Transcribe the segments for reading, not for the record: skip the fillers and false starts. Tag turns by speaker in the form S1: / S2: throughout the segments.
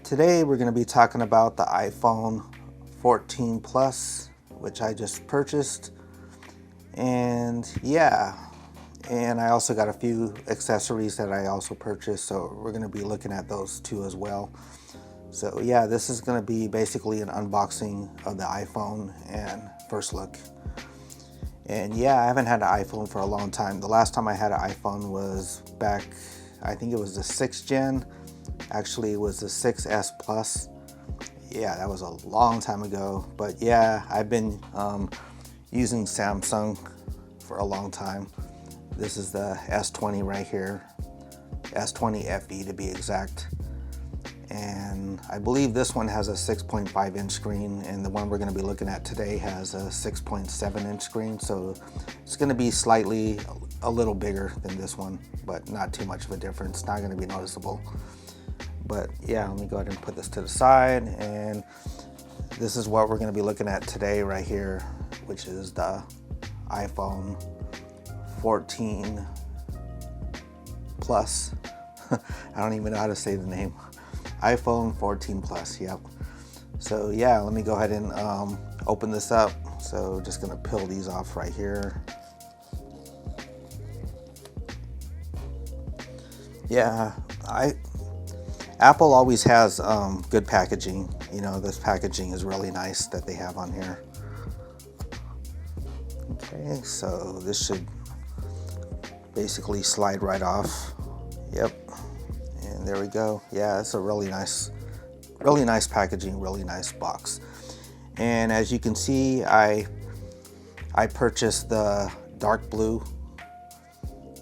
S1: Today we're going to be talking about the iPhone 14 Plus, which I just purchased. And yeah, and I also got a few accessories that I also purchased, so we're going to be looking at those too as well. So yeah, this is going to be basically an unboxing of the iPhone and first look. And yeah, I haven't had an iPhone for a long time. The last time I had an iPhone was back, I think it was the 6th gen. Actually, it was the 6S Plus. Yeah, that was a long time ago. But yeah, I've been using Samsung for a long time. This is the S20 right here, S20 FE to be exact. And I believe this one has a 6.5 inch screen, and the one we're going to be looking at today has a 6.7 inch screen. So it's going to be slightly a little bigger than this one, but not too much of a difference. Not going to be noticeable. But yeah, let me go ahead and put this to the side, and this is what we're going to be looking at today right here, which is the iPhone 14 Plus. I don't even know how to say the name. iPhone 14 Plus, yep. So yeah, let me go ahead and open this up. So just gonna peel these off right here. Yeah, Apple always has good packaging. You know, this packaging is really nice that they have on here. Okay, so this should basically slide right off. Yep, and there we go. Yeah, it's a really nice packaging, really nice box. And as you can see, I purchased the dark blue.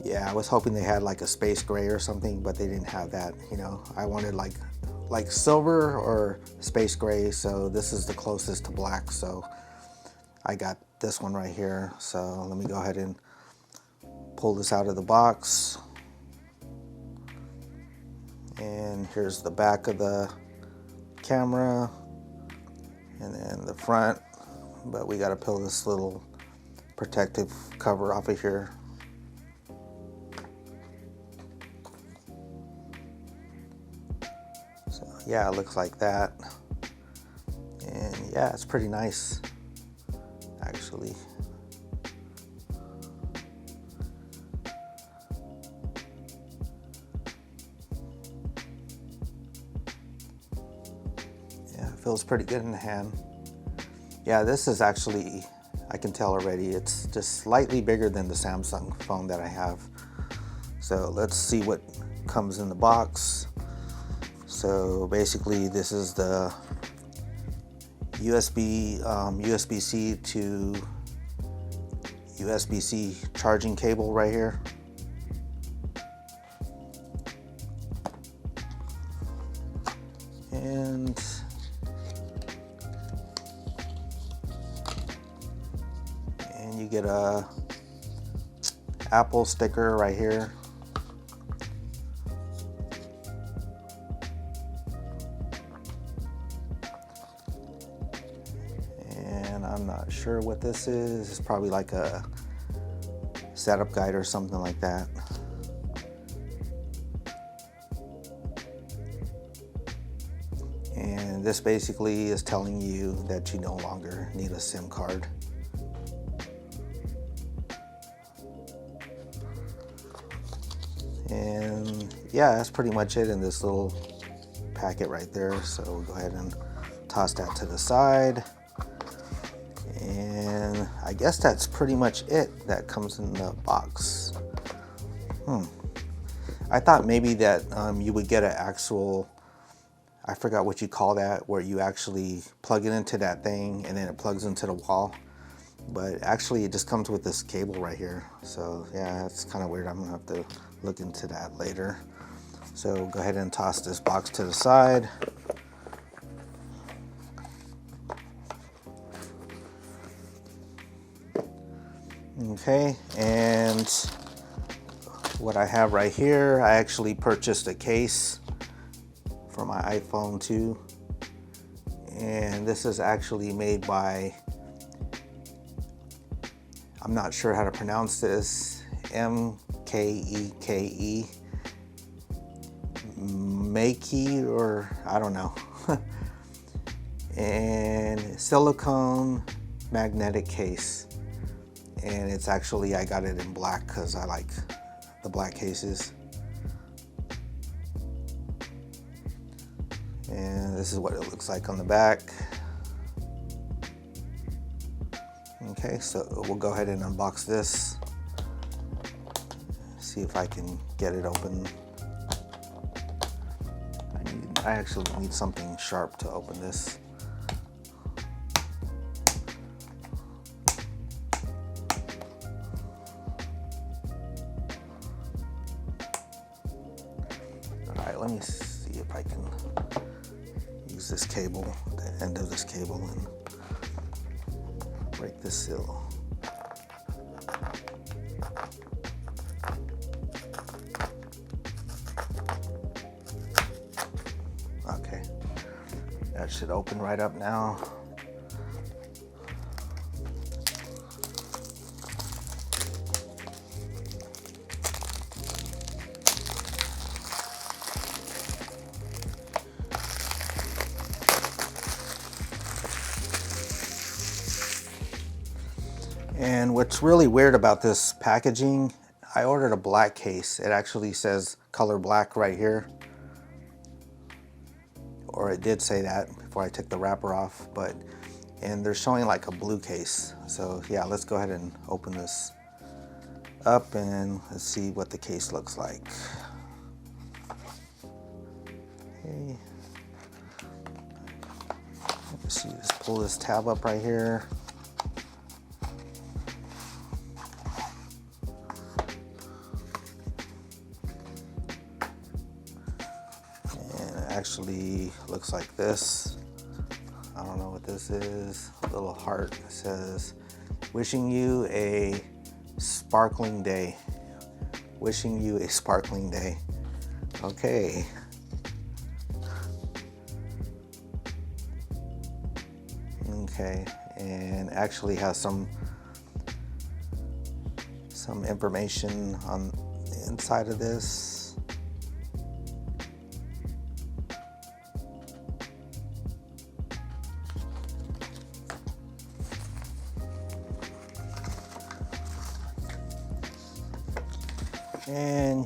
S1: Yeah, I was hoping they had like a space gray or something, but they didn't have that. You know, I wanted like silver or space gray, so this is the closest to black. So I got this one right here. So let me go ahead and pull this out of the box. And here's the back of the camera, and then the front. But we got to peel this little protective cover off of here. So yeah, it looks like that. And yeah, it's pretty nice, actually. Yeah, it feels pretty good in the hand. Yeah, this is actually, I can tell already, it's just slightly bigger than the Samsung phone that I have. So let's see what comes in the box. So basically, this is the USB-C to USB-C charging cable right here. And you get a Apple sticker right here. And I'm not sure what this is. It's probably like a setup guide or something like that. And this basically is telling you that you no longer need a SIM card. And yeah, that's pretty much it in this little packet right there. So we'll go ahead and toss that to the side. And I guess that's pretty much it that comes in the box. I thought maybe that you would get an actual, I forgot what you call that, where you actually plug it into that thing and then it plugs into the wall. But actually it just comes with this cable right here. So yeah, that's kind of weird. I'm gonna have to look into that later. So go ahead and toss this box to the side. Okay, and what I have right here, I actually purchased a case for my iPhone 2. And this is actually made by, I'm not sure how to pronounce this, M-K-E-K-E makey, or I don't know. And silicone magnetic case, and it's actually, I got it in black because I like the black cases. And this is what it looks like on the back. Okay, so we'll go ahead and unbox this. See if I can get it open. I actually need something sharp to open this. Alright, let me see if I can use this cable, the end of this cable, and break this seal. Okay, that should open right up now. And what's really weird about this packaging, I ordered a black case. It actually says color black right here. Or it did say that before I took the wrapper off, and they're showing like a blue case. So yeah, let's go ahead and open this up and let's see what the case looks like. Okay. Let's see, just pull this tab up right here. Actually looks like this. I don't know what this is. A little heart that says, wishing you a sparkling day. Wishing you a sparkling day. Okay. Okay, and actually has some information on the inside of this. And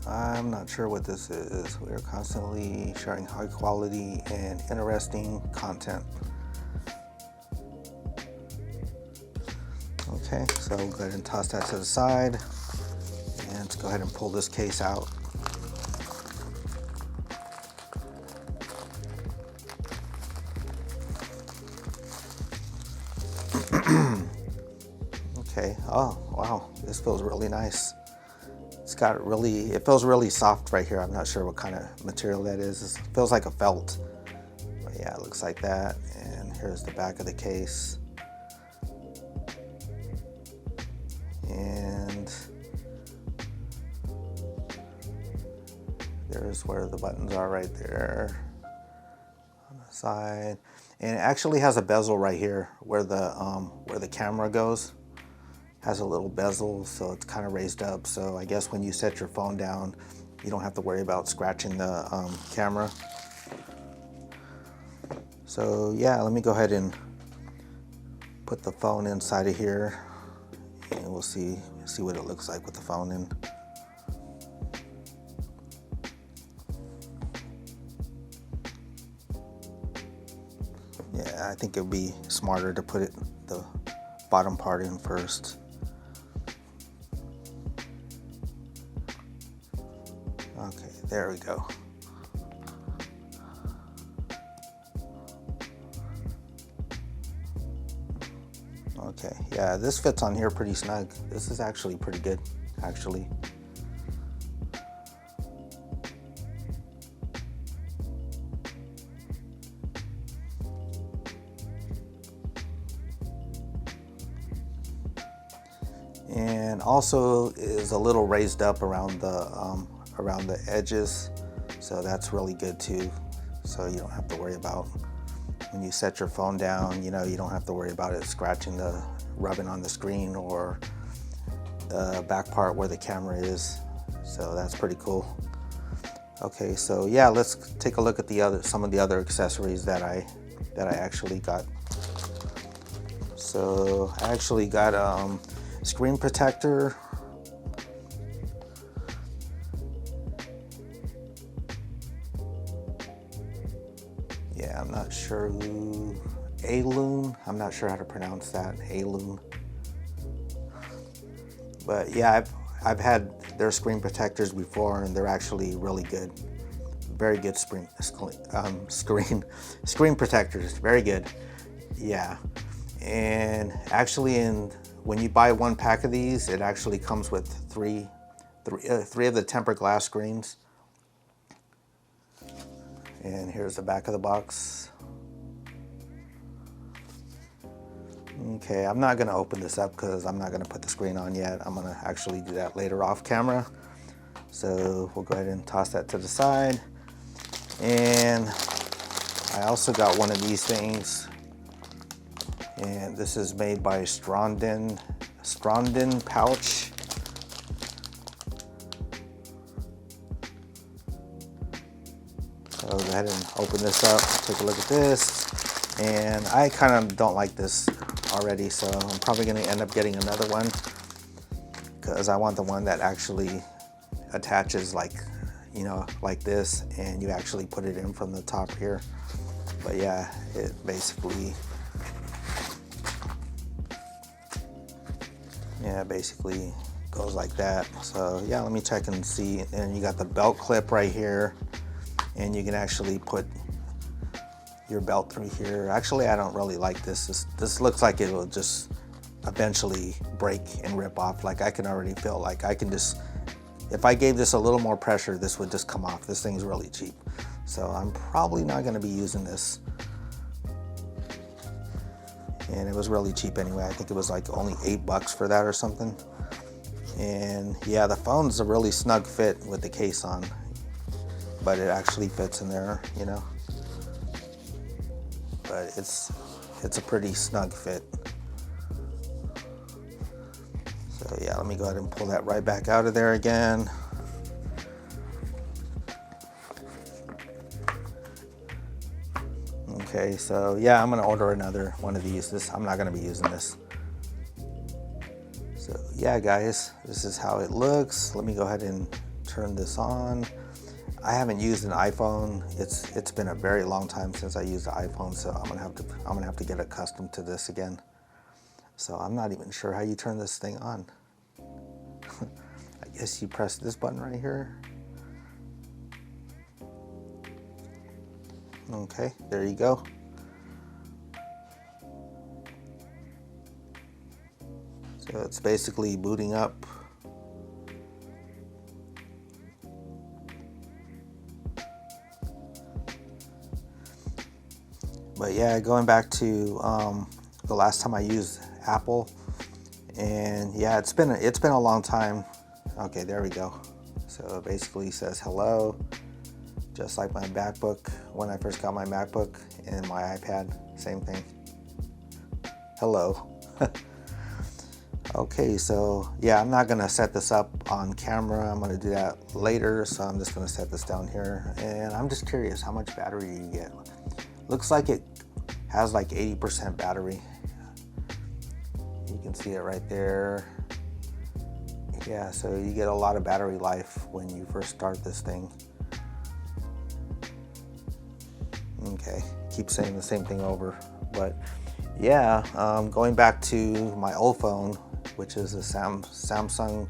S1: I'm not sure what this is. We are constantly sharing high quality and interesting content. Okay, so we'll go ahead and toss that to the side. And let's go ahead and pull this case out. Okay, oh wow, this feels really nice. It feels really soft right here. I'm not sure what kind of material that is. It feels like a felt. But yeah, it looks like that. And here's the back of the case. And there's where the buttons are right there on the side. And it actually has a bezel right here where the camera goes. Has a little bezel, so it's kind of raised up. So I guess when you set your phone down, you don't have to worry about scratching the camera. So yeah, let me go ahead and put the phone inside of here, and we'll see what it looks like with the phone in. Yeah, I think it would be smarter to put the bottom part in first. Okay, there we go. Okay, yeah, this fits on here pretty snug. This is actually pretty good, actually. And also is a little raised up around the edges, so that's really good too. So you don't have to worry about when you set your phone down, you don't have to worry about it rubbing on the screen or the back part where the camera is. So that's pretty cool. Okay, so yeah, let's take a look at some of the other accessories that I actually got. So I actually got screen protector. Yeah, I'm not sure Alun. I'm not sure how to pronounce that. Alun. But yeah, I've had their screen protectors before, and they're actually really good. Very good screen protectors. Very good. Yeah. And actually, when you buy one pack of these, it actually comes with three of the tempered glass screens. And here's the back of the box. Okay, I'm not gonna open this up because I'm not gonna put the screen on yet. I'm gonna actually do that later off camera. So we'll go ahead and toss that to the side. And I also got one of these things. And this is made by Strondin pouch. So go ahead and open this up, take a look at this. And I kind of don't like this already, so I'm probably going to end up getting another one because I want the one that actually attaches like this, and you actually put it in from the top here. But yeah, it basically goes like that. So yeah, let me check and see. And you got the belt clip right here, and you can actually put your belt through here. Actually, I don't really like this. This looks like it will just eventually break and rip off. Like I can already feel like I can just, if I gave this a little more pressure, this would just come off. This thing's really cheap. So I'm probably not gonna be using this. And it was really cheap anyway. I think it was like only $8 for that or something. And yeah, the phone's a really snug fit with the case on, but it actually fits in there, you know. But it's a pretty snug fit. So yeah, let me go ahead and pull that right back out of there again. Okay, so yeah, I'm gonna order another one of these. I'm not gonna be using this. So yeah, guys, this is how it looks. Let me go ahead and turn this on. I haven't used an iPhone. It's been a very long time since I used the iPhone, so I'm gonna have to get accustomed to this again. So I'm not even sure how you turn this thing on. I guess you press this button right here. Okay, there you go. So it's basically booting up. But yeah, going back to the last time I used Apple, and yeah, it's been a long time. Okay, there we go. So it basically says hello, just like my MacBook when I first got my MacBook, and my iPad, same thing. Hello. Okay, so yeah, I'm not gonna set this up on camera. I'm gonna do that later, so I'm just gonna set this down here. And I'm just curious how much battery you get. Looks like it has like 80% battery. You can see it right there. Yeah, so you get a lot of battery life when you first start this thing. Okay, keep saying the same thing over. But yeah, going back to my old phone, which is a Samsung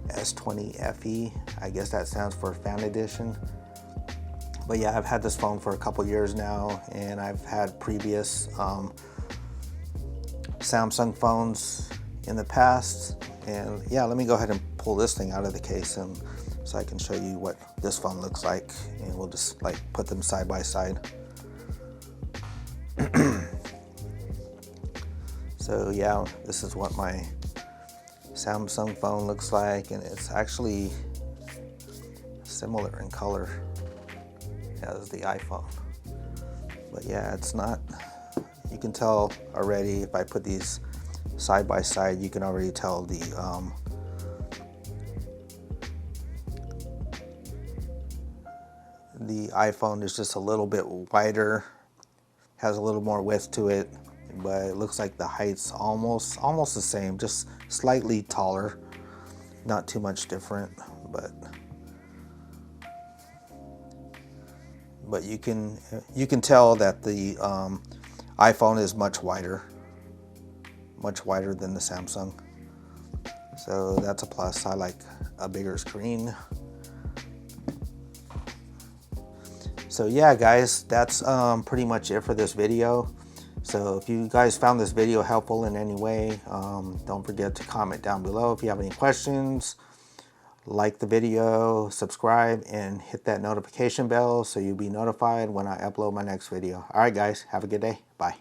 S1: S20 FE. I guess that stands for Fan Edition. But yeah, I've had this phone for a couple years now, and I've had previous Samsung phones in the past. And yeah, let me go ahead and pull this thing out of the case, and so I can show you what this phone looks like, and we'll just like put them side by side. So yeah, this is what my Samsung phone looks like, and it's actually similar in color as the iPhone. But yeah, it's not, you can tell already if I put these side by side, you can already tell The iPhone is just a little bit wider, has a little more width to it, but it looks like the height's almost the same, just slightly taller, not too much different, but you can tell that the iPhone is much wider than the Samsung. So that's a plus. I like a bigger screen. So yeah, guys, that's pretty much it for this video. So if you guys found this video helpful in any way, don't forget to comment down below if you have any questions. Like the video, subscribe, and hit that notification bell so you'll be notified when I upload my next video. All right, guys, have a good day. Bye.